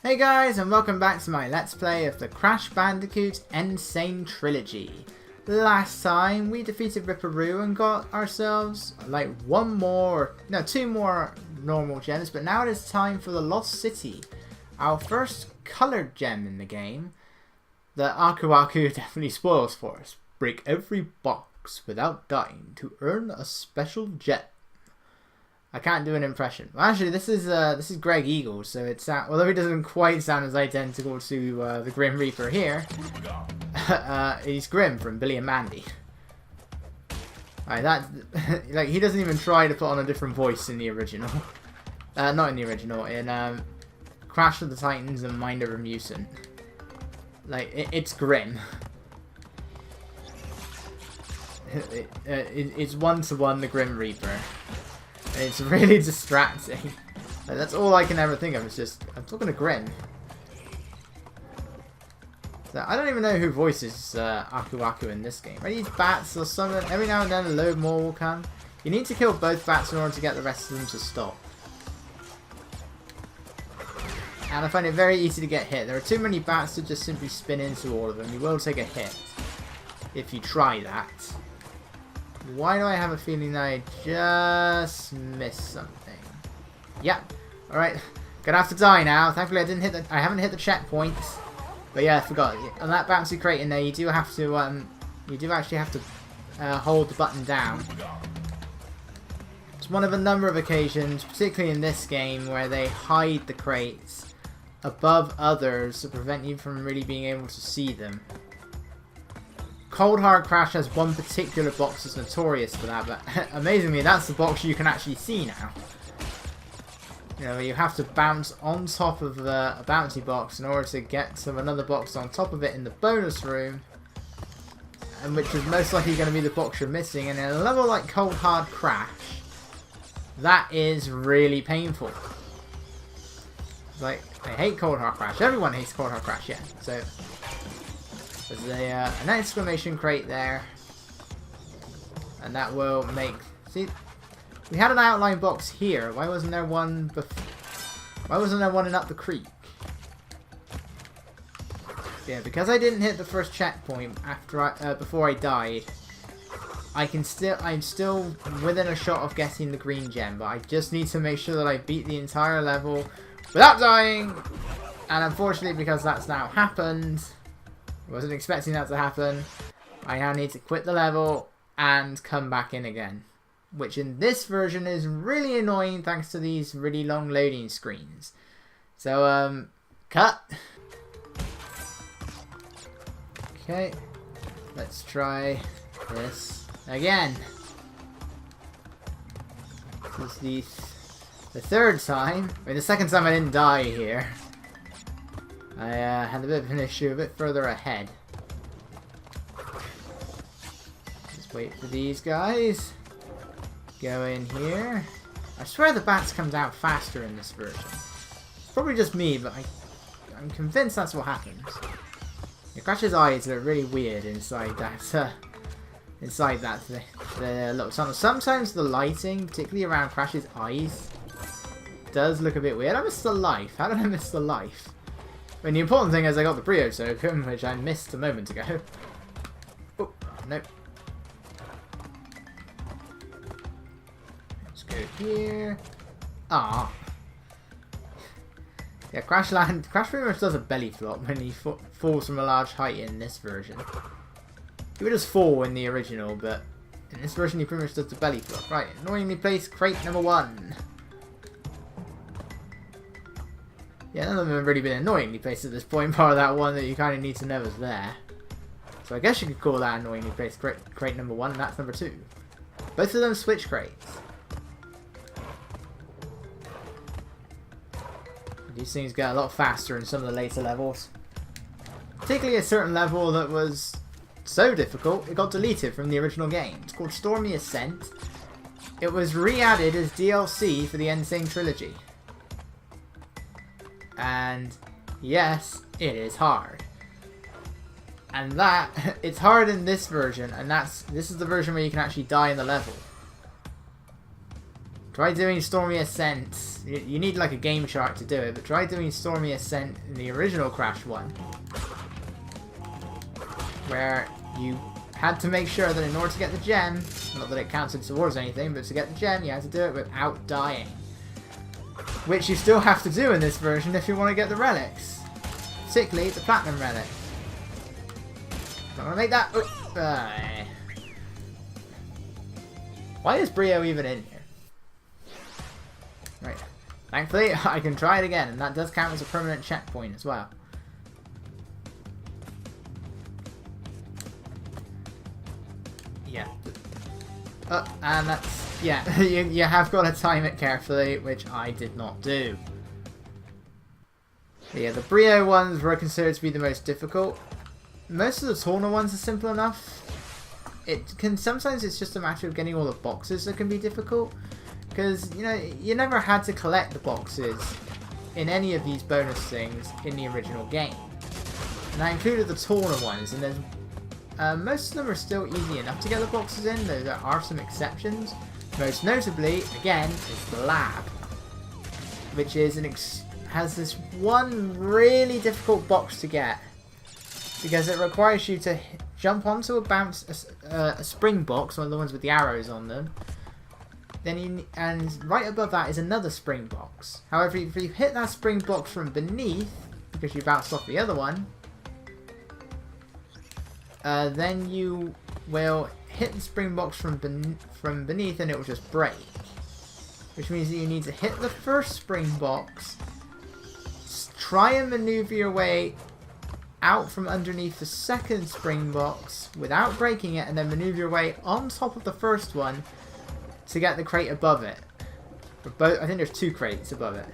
Hey guys, and welcome back to my Let's Play of the Crash Bandicoot n.sane Trilogy. Last time we defeated Ripperoo and got ourselves like two more normal gems, but now it is time for the Lost City. Our first coloured gem in the game that Aku Aku definitely spoils for us. Break every box without dying to earn a special gem. I can't do an impression. Well, actually, this is Greg Eagles, so it's although he doesn't quite sound as identical to the Grim Reaper here, he's Grim from Billy and Mandy. That like he doesn't even try to put on a different voice in the original. Not in the original. In Crash of the Titans and Mind Over Mutant. Like it's Grim. It's one-to-one the Grim Reaper. It's really distracting. Like, that's all I can ever think of. It's just I'm talking to Grim. So I don't even know who voices Aku Aku in this game. Are these bats or something? Every now and then a load more will come. You need to kill both bats in order to get the rest of them to stop. And I find it very easy to get hit. There are too many bats to just simply spin into all of them. You will take a hit if you try that. Why do I have a feeling that I just missed something? Yep. Alright. Gonna have to die now. Thankfully I haven't hit the checkpoints. But yeah, I forgot. On that bouncy crate in there you do have to actually have to hold the button down. It's one of a number of occasions, particularly in this game, where they hide the crates above others to prevent you from really being able to see them. Cold Hard Crash has one particular box that's notorious for that, but amazingly that's the box you can actually see now. You know, you have to bounce on top of a bouncy box in order to get to another box on top of it in the bonus room, and which is most likely going to be the box you're missing. And in a level like Cold Hard Crash, that is really painful. Like, I hate Cold Hard Crash. Everyone hates Cold Hard Crash, yeah. So there's an exclamation crate there, and that will make. See, we had an outline box here. Why wasn't there one? Why wasn't there one in Up the Creek? Yeah, because I didn't hit the first checkpoint after before I died. I'm still within a shot of getting the green gem, but I just need to make sure that I beat the entire level without dying. And unfortunately, because that's now happened. Wasn't expecting that to happen. I now need to quit the level and come back in again, which in this version is really annoying thanks to these really long loading screens. So cut. Okay, let's try this again. This is the third time. I mean, the second time I didn't die here. I had a bit of an issue a bit further ahead. Just wait for these guys. Go in here. I swear the bats comes out faster in this version. It's probably just me, but I'm convinced that's what happens. Crash's eyes look really weird inside that the little tunnel. Sometimes the lighting, particularly around Crash's eyes, does look a bit weird. I missed the life. How did I miss the life? I mean, the important thing is I got the Brio token, which I missed a moment ago. Oh, nope. Let's go here. Ah. Yeah, Crash pretty much does a belly flop when he falls from a large height in this version. He would just fall in the original, but in this version he pretty much does the belly flop. Right, annoyingly placed crate number 1. Yeah, none of them have really been annoyingly placed at this point, part of that one that you kind of need to know is there. So I guess you could call that annoyingly placed crate number 1, and that's number 2. Both of them switch crates. These things get a lot faster in some of the later levels. Particularly a certain level that was so difficult, it got deleted from the original game. It's called Stormy Ascent. It was re-added as DLC for the n.sane Trilogy. And yes, it is hard. And it's hard in this version, and this is the version where you can actually die in the level. Try doing Stormy Ascent. You need like a game chart to do it, but try doing Stormy Ascent in the original Crash one. Where you had to make sure that in order to get the gem, not that it counted towards anything, but to get the gem you had to do it without dying. Which you still have to do in this version if you want to get the relics. Particularly the Platinum Relic. Not gonna make that... Why is Brio even in here? Right. Thankfully, I can try it again, and that does count as a permanent checkpoint as well. Yeah. And that's... Yeah, you have got to time it carefully, which I did not do. But yeah, the Brio ones were considered to be the most difficult. Most of the Torna ones are simple enough. Sometimes it's just a matter of getting all the boxes that can be difficult. Because, you know, you never had to collect the boxes in any of these bonus things in the original game. And I included the Torna ones, and there's most of them are still easy enough to get the boxes in, though there are some exceptions. Most notably, again, is the lab, which is has this one really difficult box to get, because it requires you to jump onto a spring box, one of the ones with the arrows on them. And right above that is another spring box. However, if you hit that spring box from beneath, because you bounced off the other one, then you will hit the spring box from beneath and it will just break. Which means that you need to hit the first spring box, try and maneuver your way out from underneath the second spring box without breaking it, and then maneuver your way on top of the first one to get the crate above it. I think there's 2 crates above it.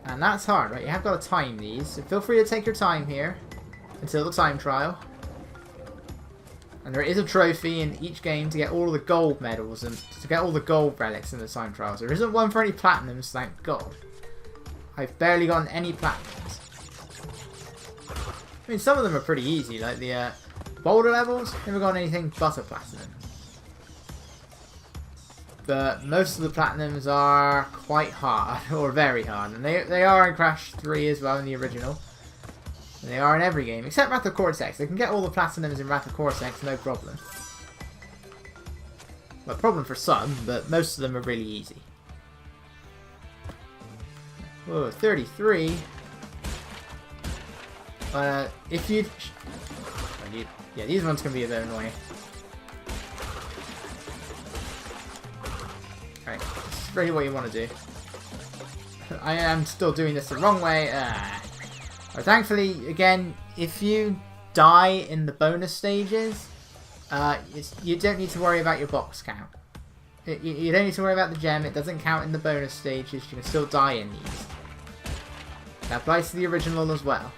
And that's hard, right? You have got to time these, so feel free to take your time here until the time trial. And there is a trophy in each game to get all the gold medals and to get all the gold relics in the time trials. There isn't one for any platinums, thank God. I've barely gotten any platinums. I mean, some of them are pretty easy, like the boulder levels, never got anything but a platinum. But most of the platinums are quite hard, or very hard, and they are in Crash 3 as well, in the original. And they are in every game, except Wrath of Cortex. They can get all the platinums in Wrath of Cortex, no problem. Well, problem for some, but most of them are really easy. Whoa, 33. If you... Yeah, these ones can be a bit annoying. Alright, this is really what you want to do. I am still doing this the wrong way. But thankfully, again, if you die in the bonus stages, you don't need to worry about your box count. You don't need to worry about the gem, it doesn't count in the bonus stages, you can still die in these. That applies to the original as well.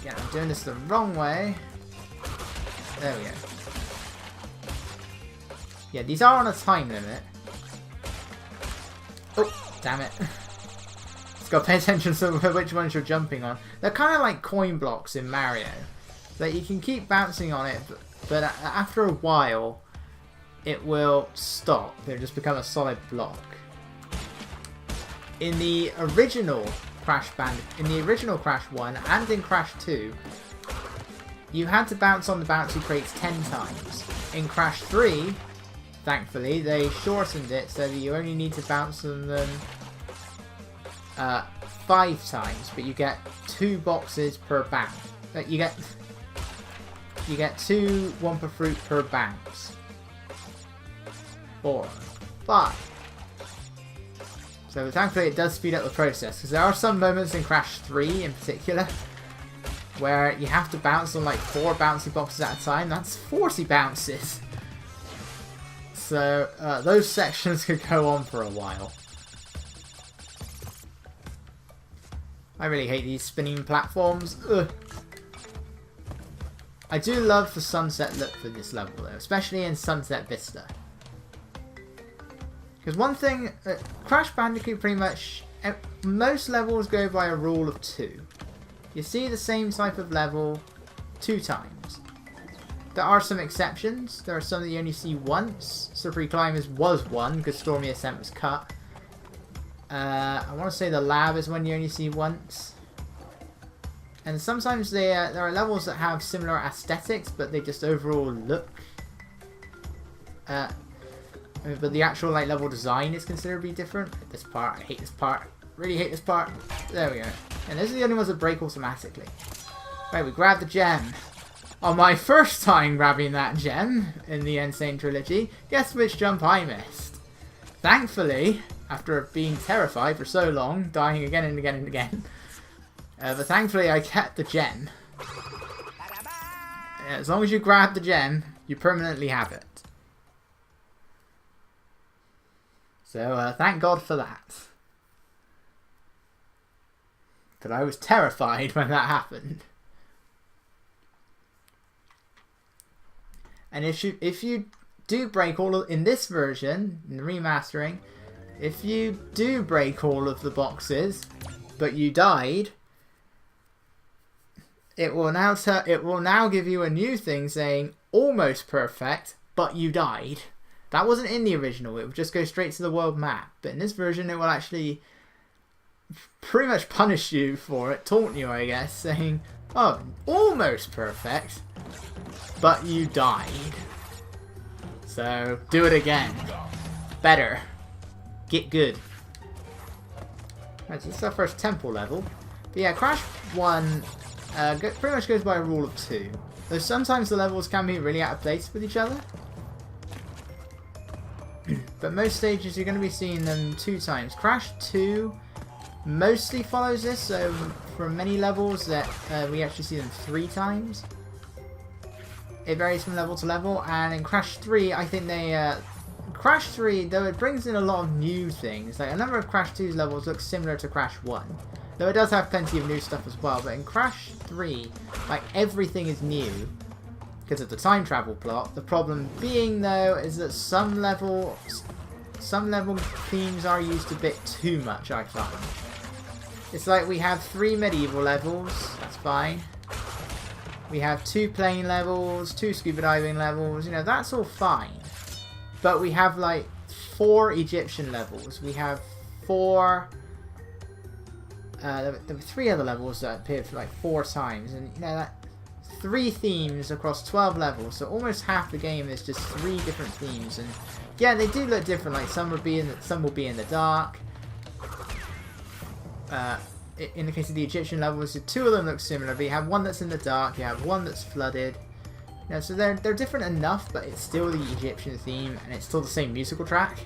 Yeah, I'm doing this the wrong way. There we go. Yeah, these are on a time limit. Oh, damn it. Just gotta pay attention to which ones you're jumping on. They're kind of like coin blocks in Mario. That you can keep bouncing on it, but after a while, it will stop. It'll just become a solid block. In the original Crash 1 and in Crash 2, you had to bounce on the bouncy crates 10 times. In Crash 3, thankfully, they shortened it so that you only need to bounce on them 5 times, but you get 2 boxes per bounce. You get 2 Wumpa Fruit per bounce. 4, 5. So thankfully it does speed up the process, because there are some moments in Crash 3 in particular where you have to bounce on like 4 bouncy boxes at a time. That's 40 bounces. So those sections could go on for a while. I really hate these spinning platforms. Ugh. I do love the sunset look for this level though, especially in Sunset Vista. Because one thing, Crash Bandicoot pretty much, most levels go by a rule of 2. You see the same type of level 2 times. There are some exceptions. There are some that you only see once. Slippery Climbers was one because Stormy Ascent was cut. I want to say the lab is one you only see once. And sometimes there are levels that have similar aesthetics, but they just overall look. But the actual like level design is considerably different. This part, I hate this part. Really hate this part. There we go. And those are the only ones that break automatically. Right, we grab the gem. On my first time grabbing that gem in the n.sane Trilogy, guess which jump I missed? Thankfully, after being terrified for so long, dying again and again and again, but thankfully I kept the gem. As long as you grab the gem, you permanently have it. So thank God for that. But I was terrified when that happened. And if you do break all of, in this version, in the remastering, if you do break all of the boxes, but you died, it will now give you a new thing saying almost perfect, but you died. That wasn't in the original. It would just go straight to the world map. But in this version, it will actually pretty much punish you for it, taunt you, I guess, saying, "Oh, almost perfect, but you died. So do it again. Better. Get good." Right, so this is our first temple level. But yeah, Crash 1 pretty much goes by a rule of 2. Though sometimes the levels can be really out of place with each other. But most stages you're going to be seeing them 2 times. Crash 2 mostly follows this, so for many levels that we actually see them 3 times. It varies from level to level, and in Crash 3 I think they... Crash 3, though it brings in a lot of new things, like a number of Crash 2's levels look similar to Crash 1. Though it does have plenty of new stuff as well, but in Crash 3, like everything is new because of the time travel plot. The problem being though is that some level themes are used a bit too much, I find. It's like we have 3 medieval levels, that's fine. We have 2 plane levels, 2 scuba diving levels, you know, that's all fine. But we have like 4 Egyptian levels. We have 4... there were 3 other levels that appeared for like 4 times, and you know that 3 themes across 12 levels, so almost half the game is just 3 different themes. And yeah, they do look different. Like some will be in the dark. In the case of the Egyptian levels, 2 of them look similar, but you have one that's in the dark, you have one that's flooded. You know, so they're different enough, but it's still the Egyptian theme, and it's still the same musical track.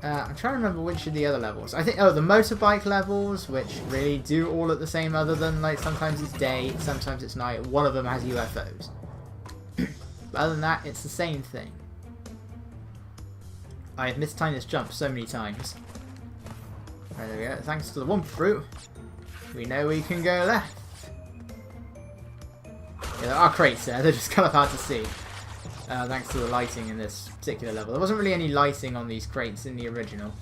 I'm trying to remember which of the other levels. I think, the motorbike levels, which really do all look the same, other than like sometimes it's day, sometimes it's night. One of them has UFOs. But other than that, it's the same thing. I have mistimed this jump so many times. Right, there we go. Thanks to the one fruit, we know we can go left. Yeah, there are crates there. They're just kind of hard to see. Thanks to the lighting in this particular level. There wasn't really any lighting on these crates in the original,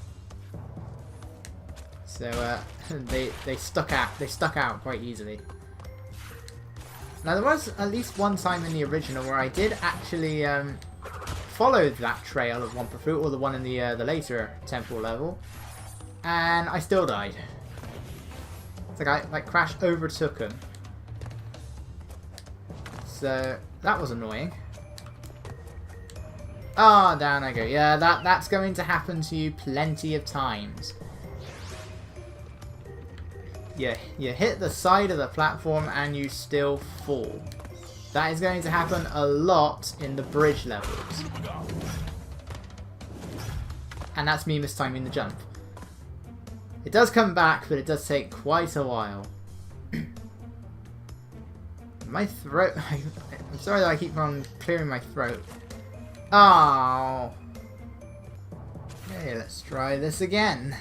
so they stuck out quite easily. Now there was at least one time in the original where I did actually follow that trail of Wumpa Fruit, or the one in the later temple level, and I still died. It's like Crash overtook him, so that was annoying. Ah, oh, down I go. Yeah, that's going to happen to you plenty of times. Yeah, you hit the side of the platform and you still fall. That is going to happen a lot in the bridge levels. And that's me mistiming the jump. It does come back, but it does take quite a while. My throat... I'm sorry that I keep on clearing my throat. Oh. Okay, let's try this again.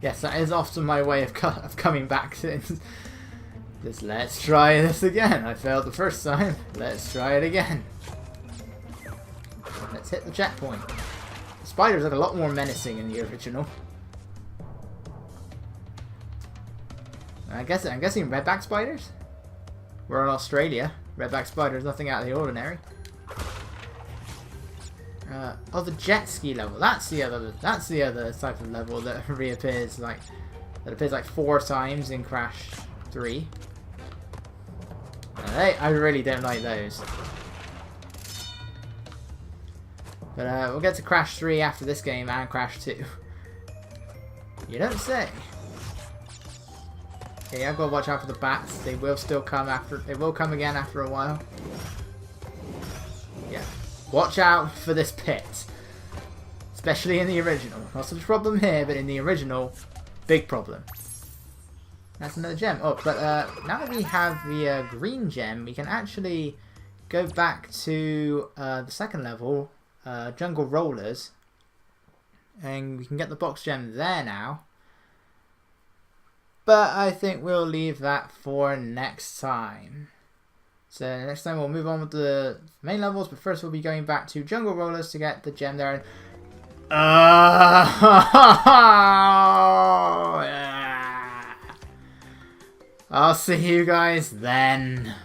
Yes, that is often my way of coming back to it. Just let's try this again. I failed the first time. Let's try it again. Let's hit the checkpoint. The spiders look a lot more menacing in the original. I'm guessing redback spiders? We're in Australia. Redback spider is nothing out of the ordinary. Oh, the jet ski level. That's the other type of level that reappears like that appears like 4 times in Crash 3. I really don't like those. But we'll get to Crash 3 after this game and Crash 2. You don't say. Okay, I've got to watch out for the bats. They will still come after. They will come again after a while. Yeah. Watch out for this pit. Especially in the original. Not such a problem here, but in the original, big problem. That's another gem. Oh, but now that we have the green gem, we can actually go back to the second level, Jungle Rollers. And we can get the box gem there now. But I think we'll leave that for next time. So next time we'll move on with the main levels, but first we'll be going back to Jungle Rollers to get the gem there. And I'll see you guys then.